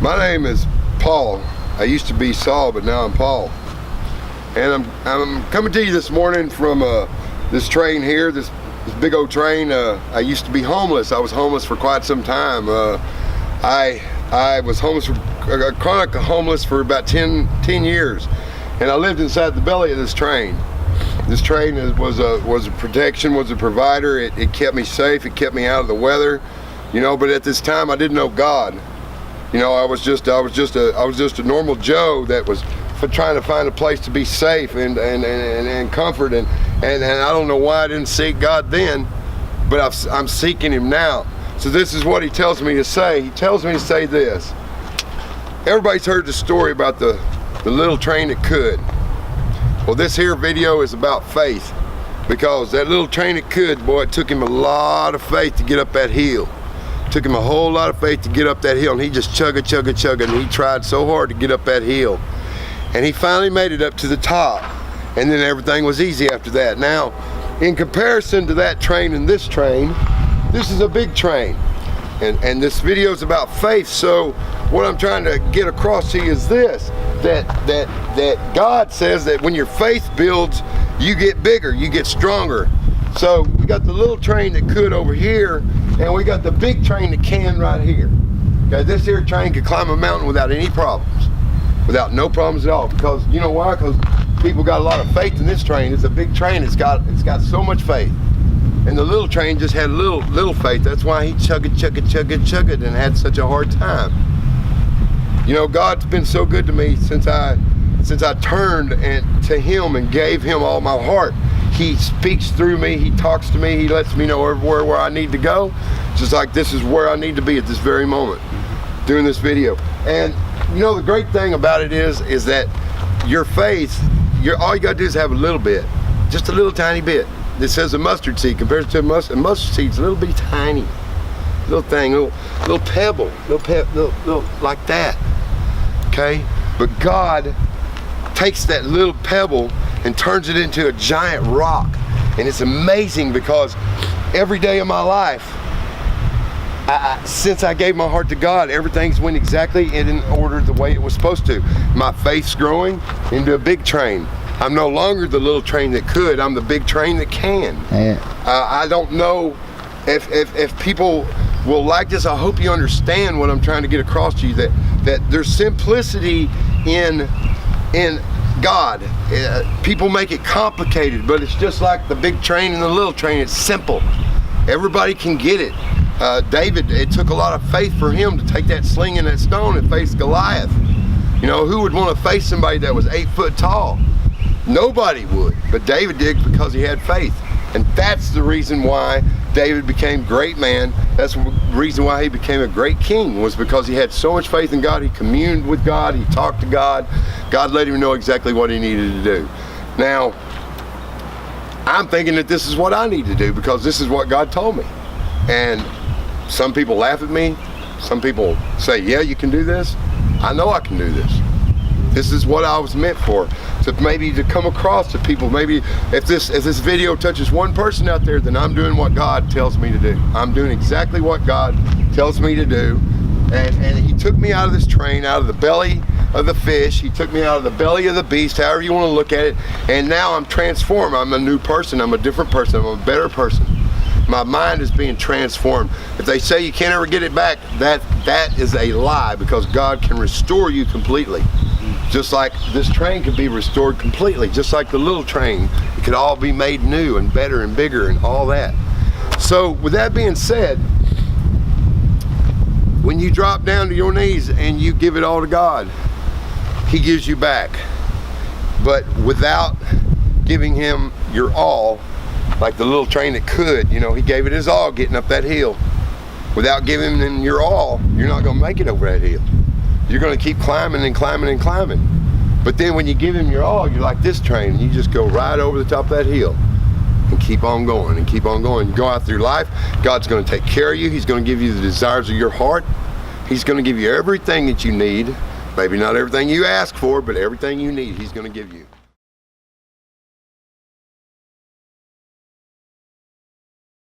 My name is Paul. I used to be Saul, but now I'm Paul. And I'm coming to you this morning from this train here, this big old train. I used to be homeless. I was homeless for quite some time. I was chronic homeless for about 10 years, and I lived inside the belly of this train. This train was a protection, was a provider. It kept me safe. It kept me out of the weather, you know. But at this time, I didn't know God. You know, I was just a normal Joe that was trying to find a place to be safe and comfort, and I don't know why I didn't seek God then, but I'm seeking Him now. So this is what He tells me to say. He tells me to say this. Everybody's heard the story about the little train that could. Well, this here video is about faith, because that little train that could, boy, it took him a lot of faith to get up that hill. Took him a whole lot of faith to get up that hill, and he just chugging, and he tried so hard to get up that hill. And he finally made it up to the top, and then everything was easy after that. Now, in comparison to that train and this train, this is a big train. And this video is about faith. So what I'm trying to get across to you is this, that God says that when your faith builds, you get bigger, you get stronger. So we got the little train that could over here, and we got the big train that can right here. Okay, this here train could climb a mountain without any problems, without no problems at all. Because you know why? Because people got a lot of faith in this train. It's a big train. It's got so much faith. And the little train just had little faith. That's why he chugged and had such a hard time. You know, God's been so good to me since I turned to Him and gave Him all my heart. He speaks through me, He talks to me, He lets me know everywhere where I need to go. Just like this is where I need to be at this very moment, doing this video. And you know, the great thing about it is that your faith, all you gotta do is have a little bit, just a little tiny bit. It says a mustard seed, compared to a mustard seed's a little bitty tiny, little thing, little pebble, little like that. Okay, but God takes that little pebble and turns it into a giant rock. And it's amazing, because every day of my life, since I gave my heart to God, everything's went exactly in order the way it was supposed to. My faith's growing into a big train. I'm no longer the little train that could, I'm the big train that can. Yeah. I don't know if people will like this. I hope you understand what I'm trying to get across to you, that there's simplicity in God. People make it complicated, but it's just like the big train and the little train. It's simple. Everybody can get it. David, it took a lot of faith for him to take that sling and that stone and face Goliath. You know, who would want to face somebody that was 8 foot tall? Nobody would, but David did, because he had faith. And that's the reason why David became a great man. That's the reason why he became a great king, was because he had so much faith in God. He communed with God, he talked to God. God let him know exactly what he needed to do. Now, I'm thinking that this is what I need to do, because this is what God told me. And some people laugh at me. Some people say, yeah, you can do this. I know I can do this. This is what I was meant for, to come across to people. Maybe if this video touches one person out there, then I'm doing what God tells me to do. I'm doing exactly what God tells me to do. And He took me out of this train, out of the belly of the fish. He took me out of the belly of the beast, however you want to look at it. And now I'm transformed. I'm a new person. I'm a different person. I'm a better person. My mind is being transformed. If they say you can't ever get it back, that is a lie, because God can restore you completely. Just like this train could be restored completely, just like the little train. It could all be made new and better and bigger and all that. So with that being said, when you drop down to your knees and you give it all to God, He gives you back. But without giving Him your all, like the little train that could, you know, He gave it His all getting up that hill. Without giving Him your all, you're not going to make it over that hill. You're going to keep climbing and climbing and climbing. But then when you give Him your all, you're like this train, and you just go right over the top of that hill and keep on going and keep on going. You go out through life, God's going to take care of you. He's going to give you the desires of your heart. He's going to give you everything that you need. Maybe not everything you ask for, but everything you need, He's going to give you.